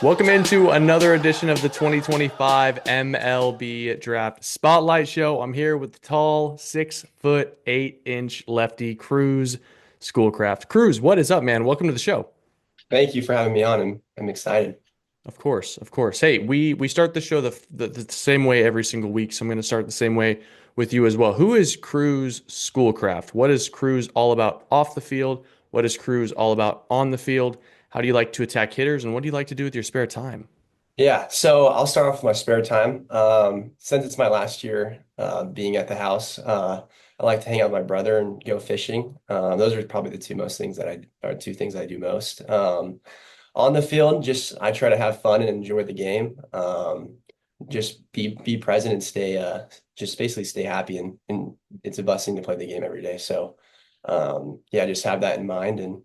Welcome into another edition of the 2025 MLB Draft Spotlight Show. I'm here with the tall, 6'8" lefty Kruz Schoolcraft. Kruz, what is up, man? Welcome to the show. Thank you for having me on. I'm excited. Of course, of course. Hey, we start the show the same way every single week, so I'm going to start the same way with you as well. Who is Kruz Schoolcraft? What is Kruz all about off the field? What is Kruz all about on the field? How do you like to attack hitters, and what do you like to do with your spare time? Yeah, so I'll start off with my spare time. Since it's my last year being at the house, I like to hang out with my brother and go fishing. Those are probably the two things I do most. On the field, just I try to have fun and enjoy the game. Just be present and stay just basically stay happy and it's a blessing to play the game every day. So yeah, just have that in mind and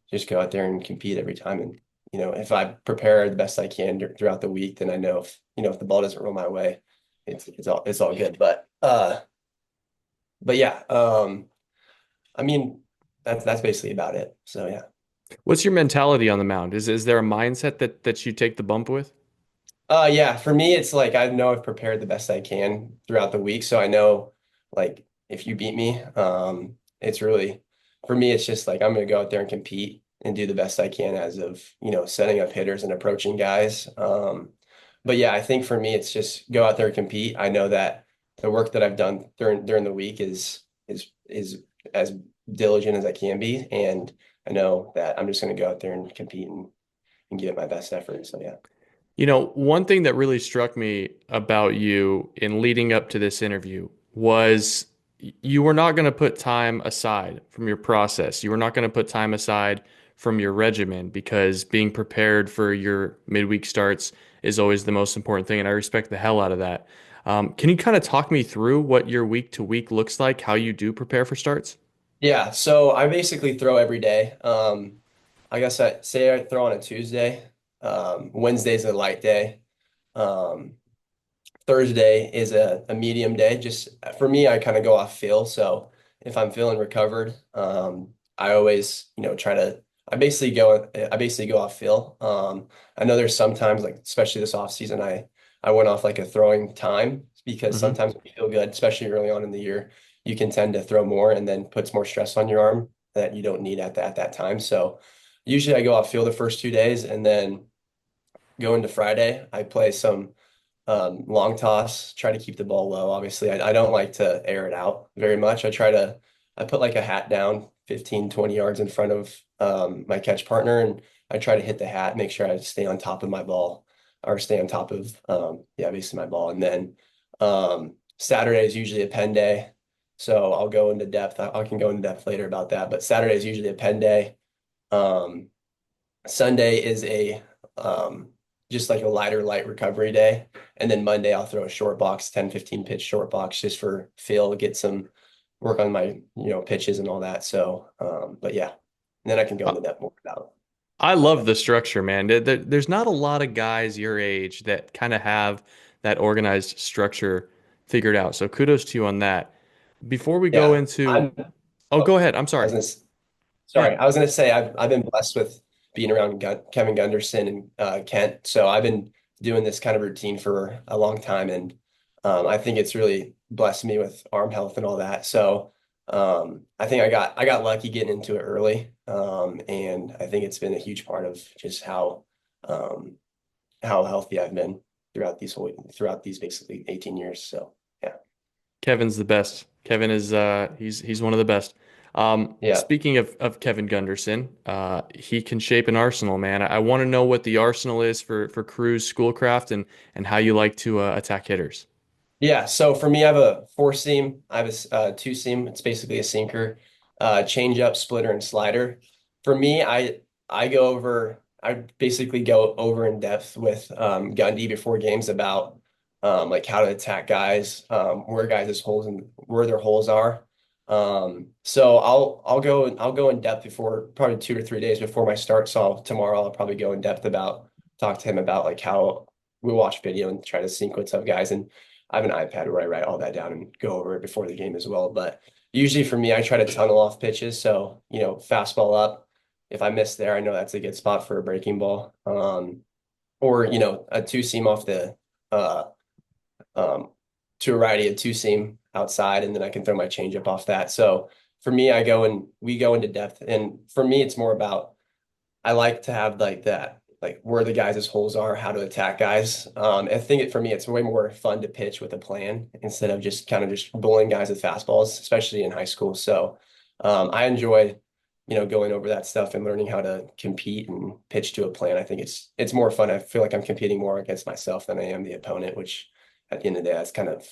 just go out there and compete every time. And if I prepare the best I can throughout the week, then I know if the ball doesn't roll my way, it's all good. But yeah, I mean that's basically about it. So yeah. What's your mentality on the mound? Is there a mindset that you take the bump with? Yeah, for me, it's like I know I've prepared the best I can throughout the week. So I know like if you beat me, it's really for me, it's just like I'm gonna go out there and compete and do the best I can as of, setting up hitters and approaching guys. But yeah, I think for me it's just go out there and compete. I know that the work that I've done during the week is as diligent as I can be. And I know that I'm just gonna go out there and compete and give it my best effort. So yeah. One thing that really struck me about you in leading up to this interview was you were not going to put time aside from your process. You were not going to put time aside from your regimen because being prepared for your midweek starts is always the most important thing. And I respect the hell out of that. Can you kind of talk me through what your week to week looks like, how you do prepare for starts? Yeah, so I basically throw every day. I guess I say I throw on a Tuesday. Wednesday's a light day. Um, Thursday is a medium day. Just for me, I kind of go off feel. So if I'm feeling recovered, I always, I basically go off feel. I know there's sometimes like, especially this off season, I went off like a throwing time because Hmm. sometimes when you feel good, especially early on in the year, you can tend to throw more and then puts more stress on your arm that you don't need at that time. So usually I go off feel the first 2 days and then go into Friday. I play some long toss, try to keep the ball low. Obviously, I don't like to air it out very much. I put like a hat down 15, 20 yards in front of my catch partner, and I try to hit the hat, make sure I stay on top of my ball or stay on top of, yeah, basically my ball. And then Saturday is usually a pen day. So I'll go into depth. I can go into depth later about that, but Saturday is usually a pen day. Um, Sunday is a just like a light recovery day. And then Monday I'll throw a short box, 10, 15 pitch short box just for feel, get some work on my, pitches and all that. So but yeah. And then I can go into that more about I about love that. the structure, man. There's not a lot of guys your age that kind of have that organized structure figured out. So kudos to you on that. Before we go Yeah. into, oh, go ahead. I'm I sorry. was gonna Yeah. sorry. I was gonna say I've been blessed with being around Kevin Gunderson and Kent. So I've been doing this kind of routine for a long time, and I think it's really blessed me with arm health and all that. So I think I got lucky getting into it early, and I think it's been a huge part of just um, how healthy I've been throughout these basically 18 years. So yeah, Kevin's the best. Kevin is he's one of the best. yeah. Speaking of Kevin Gunderson, he can shape an arsenal, man. I want to know what the arsenal is for Kruz Schoolcraft and how you like to attack hitters. Yeah, so for me, I have a four seam. I have a two seam. It's basically a sinker, change up, splitter, and slider. For me, I basically go over in depth with Gundy before games about like how to attack guys, where guys' holes and where their holes are. So I'll go in depth before probably 2 or 3 days before my start. So tomorrow I'll probably go in depth about talk to him about like how we watch video and try to sequence up guys and I have an iPad where I write all that down and go over it before the game as well. But usually for me, I try to tunnel off pitches. So, fastball up. If I miss there, I know that's a good spot for a breaking ball. or a two seam off the uh um to a righty, a two seam outside, and then I can throw my changeup off that. So for me, we go into depth, and for me, it's more about I like to have like that, like where the guys' holes are, how to attack guys. I think for me, it's way more fun to pitch with a plan instead of just kind of just bullying guys with fastballs, especially in high school. So I enjoy, going over that stuff and learning how to compete and pitch to a plan. I think it's more fun. I feel like I'm competing more against myself than I am the opponent, which at the end of the day, that's kind of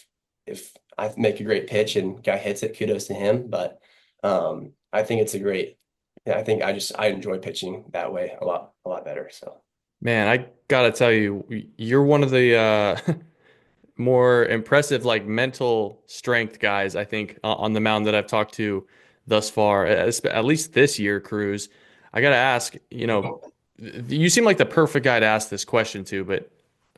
if I make a great pitch and guy hits it, kudos to him. But I think it's a great yeah, I think I enjoy pitching that way a lot better. So Man, I gotta tell you, you're one of the more impressive like mental strength guys I think on the mound that I've talked to thus far, at least this year, Kruz. I gotta ask, you seem like the perfect guy to ask this question to, but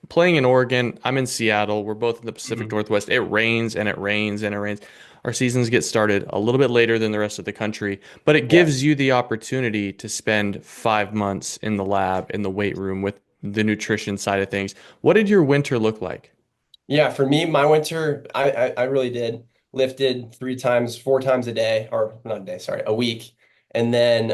playing in Oregon, I'm in Seattle. We're both in the Pacific Mhm. Northwest. It rains and it rains and it rains. Our seasons get started a little bit later than the rest of the country, but it Yeah. gives you the opportunity to spend 5 months in the lab, in the weight room with the nutrition side of things. What did your winter look like? Yeah, for me, my winter, I really did lifted three times, four times a day, or not a day, sorry, a week. And then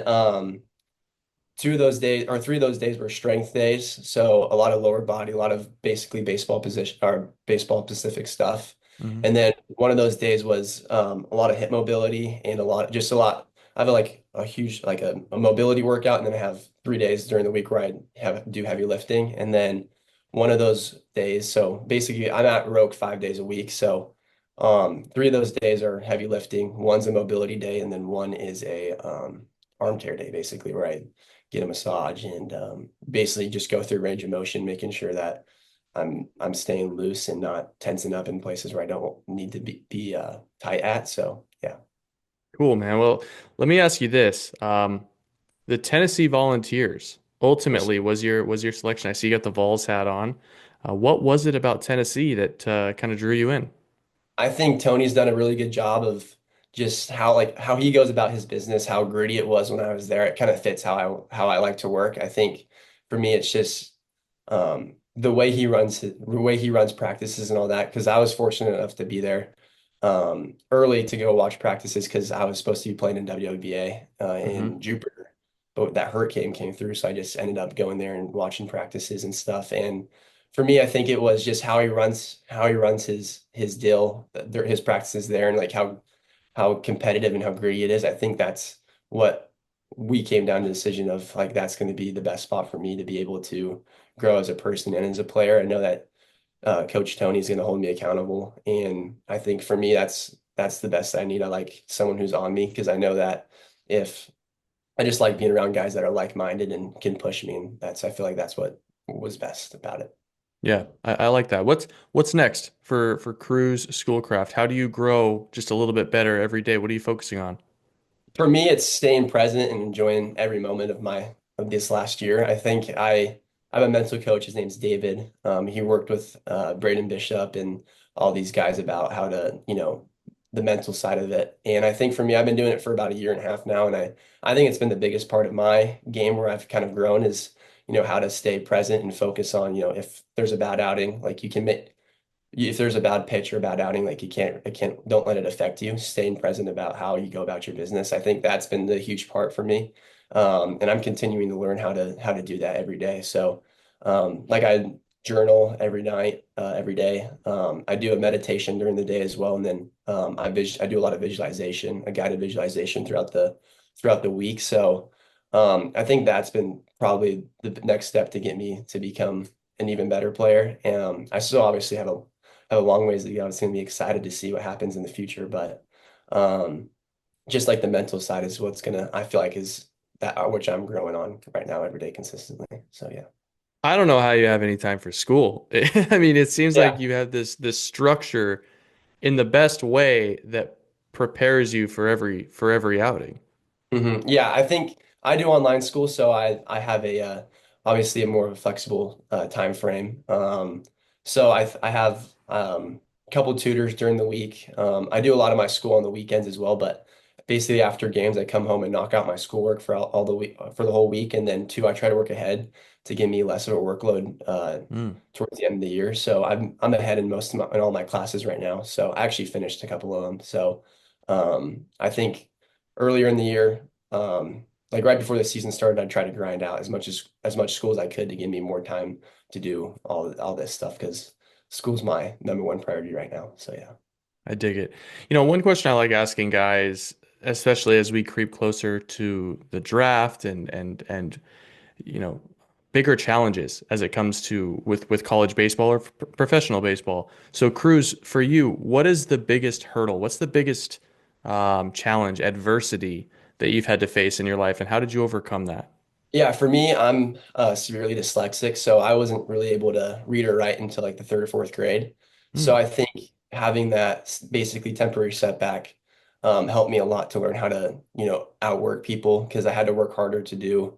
two of those days or three of those days were strength days. So a lot of lower body, a lot of basically baseball position or baseball specific stuff. Mhm. And then one of those days was a lot of hip mobility and just a lot. I have like a huge like a mobility workout, and then I have 3 days during the week where I have do heavy lifting. And then one of those days, so basically I'm at Roke 5 days a week. So three of those days are heavy lifting. One's a mobility day, and then one is a arm tear day, basically, where I get a massage and basically just go through range of motion, making sure that I'm staying loose and not tensing up in places where I don't need to be tight at. So yeah. Cool, man. Well, let me ask you this. The Tennessee Volunteers Yes. ultimately was your selection. I see you got the Vols hat on. What was it about Tennessee that kind of drew you in? I think Tony's done a really good job of just how he goes about his business, how gritty it was when I was there. It kind of fits how I like to work. I think for me, it's just the way he runs practices and all that. Because I was fortunate enough to be there early to go watch practices because I was supposed to be playing in WWBA Hmm. in Jupiter, but that hurricane came through, so I just ended up going there and watching practices and stuff. And for me, I think it was just how he runs his deal, his practices there, and like how competitive and how gritty it is. I think that's what we came down to the decision of like that's going to be the best spot for me to be able to grow as a person and as a player. I know that Coach Tony's going to hold me accountable, and I think for me that's the best I need. I like someone who's on me because I know that if I just like being around guys that are like-minded and can push me, and I feel like that's what was best about it. Yeah, I like that. What's next for Kruz Schoolcraft? How do you grow just a little bit better every day? What are you focusing on? For me, it's staying present and enjoying every moment of this last year. I have a mental coach. His name's David. He worked with Braden Bishop and all these guys about how to, the mental side of it. And I think for me, I've been doing it for about a year and a half now, and I think it's been the biggest part of my game where I've kind of grown is, how to stay present and focus on, if there's a bad outing, like you can make if there's a bad pitch or a bad outing, like don't let it affect you. Staying present about how you go about your business. I think that's been the huge part for me. And I'm continuing to learn how to do that every day. So, like I journal every night, every day. I do a meditation during the day as well. And then, I do a lot of visualization, a guided visualization throughout the week. So, I think that's been probably the next step to get me to become an even better player. I still obviously have a long ways to go. It's going to be excited to see what happens in the future, but um, just like the mental side is I feel like is that which I'm growing on right now every day consistently. So yeah. I don't know how you have any time for school. I mean, it seems like Yeah. you have this structure in the best way that prepares you for every outing. Yeah, I think I do online school, so I have a obviously a more of a flexible time frame. So I have a couple tutors during the week. I do a lot of my school on the weekends as well, but basically after games, I come home and knock out my schoolwork for all the week for the whole week, and then two, I try to work ahead to give me less of a workload Mm, towards the end of the year. So I'm ahead in in all my classes right now. So I actually finished a couple of them. So I think earlier in the year, like right before the season started, I'd try to grind out as much school as I could to give me more time to do all this stuff because school's my number one priority right now. So yeah. I dig it. One question I like asking guys, especially as we creep closer to the draft and you know, bigger challenges as it comes to with college baseball or professional baseball. So, Kruz, for you, what is the biggest hurdle? What's the biggest challenge, adversity that you've had to face in your life, and how did you overcome that? Yeah, for me, I'm severely dyslexic, so I wasn't really able to read or write until like the third or fourth grade. So Hmm, I think having that basically temporary setback helped me a lot to learn how to, outwork people because I had to work harder to do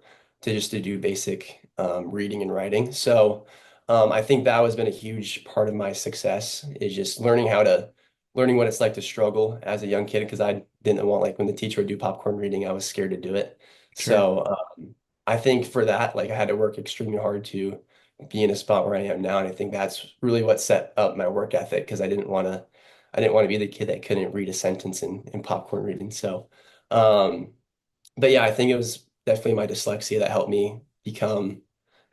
basic reading and writing. So I think that has been a huge part of my success is just learning what it's like to struggle as a young kid because I didn't want like when the teacher would do popcorn reading, I was scared to do it. sure, So I think for that, like I had to work extremely hard to be in a spot where I am now. And I think that's really what set up my work ethic because I didn't want to be the kid that couldn't read a sentence in popcorn reading. So, um, but yeah, I think it was definitely my dyslexia that helped me become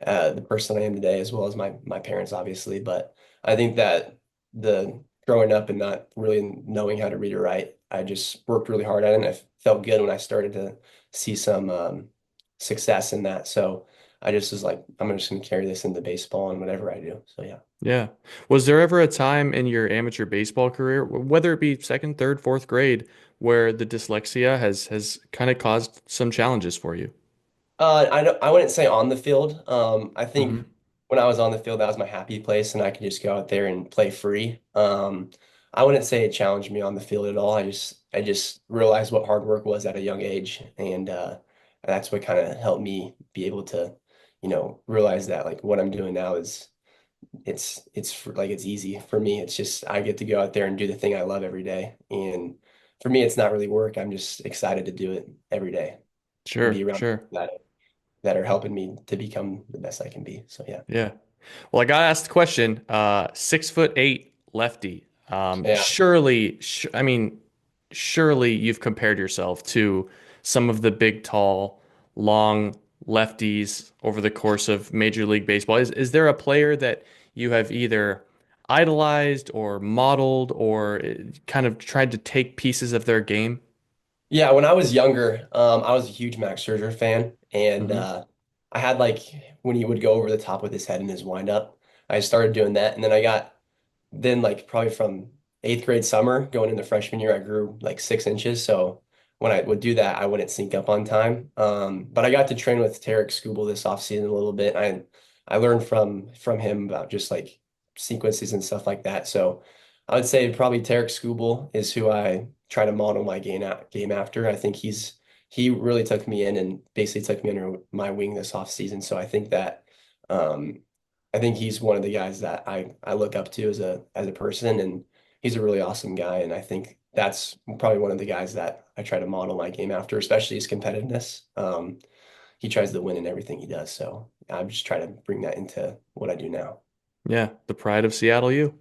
the person I am today, as well as my parents, obviously. But I think that the growing up and not really knowing how to read or write, I just worked really hard at it, and I felt good when I started to see some success in that. So I just was like, I'm just going to carry this into baseball and whatever I do. So yeah. yeah. Was there ever a time in your amateur baseball career, whether it be second, third, fourth grade, where the dyslexia has kind of caused some challenges for you? I wouldn't say on the field. I think Hmm. when I was on the field, that was my happy place, and I could just go out there and play free. I wouldn't say it challenged me on the field at all. I just realized what hard work was at a young age, and that's what kind of helped me be able to, realize that like what I'm doing now is like it's easy for me. It's just I get to go out there and do the thing I love every day, and for me, it's not really work. I'm just excited to do it every day and be Sure, around sure. that are helping me to become the best I can be. So yeah. Yeah. Well, I got asked the question, 6'8" lefty. Yeah. Surely you've compared yourself to some of the big, tall, long lefties over the course of Major League Baseball. Is there a player that you have either idolized or modeled or kind of tried to take pieces of their game? Yeah, when I was younger, I was a huge Max Scherzer fan, and Hmm. I had like when he would go over the top with his head in his windup, I started doing that, and then like probably from eighth grade summer going into freshman year, I grew like 6 inches. So when I would do that, I wouldn't sync up on time. But I got to train with Tarek Skubal this offseason a little bit. I learned from him about just like sequences and stuff like that. So I would say probably Tarek Skubal is who I try to model my game after. I think he really took me in and basically took me under my wing this offseason. So I think that um, I think he's one of the guys that I look up to as a person, and he's a really awesome guy. And I think that's probably one of the guys that I try to model my game after, especially his competitiveness. He tries to win in everything he does, so I just try to bring that into what I do now. Yeah, the pride of Seattle U.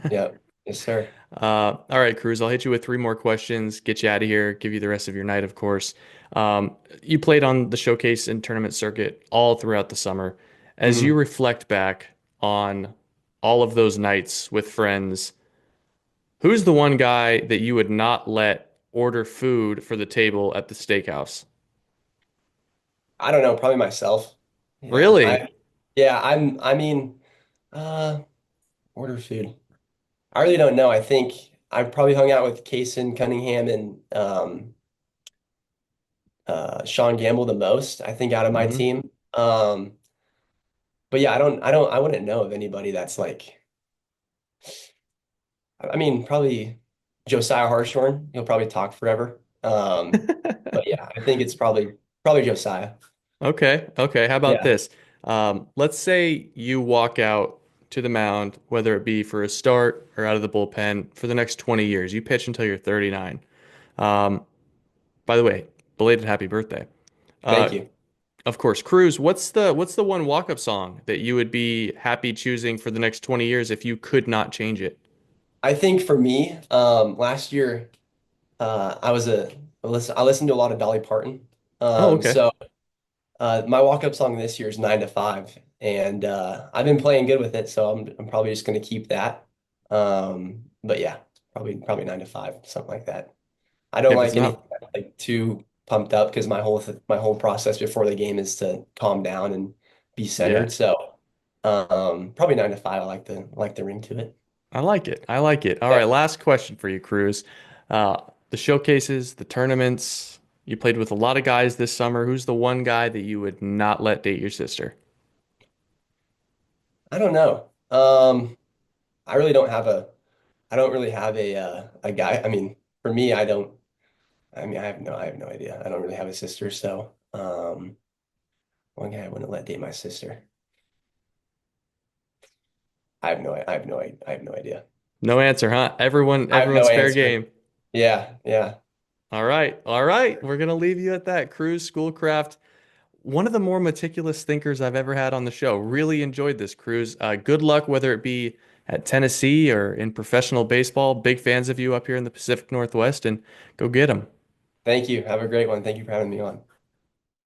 Yeah, yes, sir. All right, Cruz, I'll hit you with three more questions, get you out of here, give you the rest of your night, of course. You played on the showcase and tournament circuit all throughout the summer. As you hmm reflect back on all of those nights with friends, who's the one guy that you would not let order food for the table at the steakhouse? I don't know, probably myself. Yeah, Really? I mean, uh, order food. I really don't know. I think I've probably hung out with Kaysen Cunningham and Sean Gamble the most, I think, out of my Hmm. team. But yeah, I wouldn't know of anybody that's like, I mean, probably Josiah Harshorn. He'll probably talk forever. But yeah, I think it's probably Josiah. Okay, okay. How about Yeah. this? Let's say you walk out to the mound, whether it be for a start or out of the bullpen for the next 20 years. You pitch until you're 39. By the way, belated happy birthday. Thank Uh, you. of course, Kruz, what's the one walk-up song that you would be happy choosing for the next 20 years if you could not change it? I think for me, last year, I listened to a lot of Dolly Parton. Oh, Um, okay. so my walk-up song this year is 9 to 5, and I've been playing good with it, so I'm probably just gonna keep that. But yeah, probably 9 to 5, something like that. I don't If it's like not, anything like too pumped up because my whole process before the game is to calm down and be yeah, centered. So probably 9 to 5. I like the ring to it. I like it. I like it. All Yeah. right, last question for you, Kruz. The showcases, the tournaments, you played with a lot of guys this summer. Who's the one guy that you would not let date your sister? I don't know. I really don't have a I don't really have a guy. I mean, for me, I don't. I mean, I have no idea. I don't really have a sister, so one guy I wouldn't let date my sister. I have no idea. No answer, huh? I have no Everyone's fair answer. game. Yeah, yeah. All right, all right. We're gonna leave you at that. Kruz Schoolcraft, one of the more meticulous thinkers I've ever had on the show. Really enjoyed this, Kruz. Good luck, whether it be at Tennessee or in professional baseball. Big fans of you up here in the Pacific Northwest, and go get them. Thank you. Have a great one. Thank you for having me on.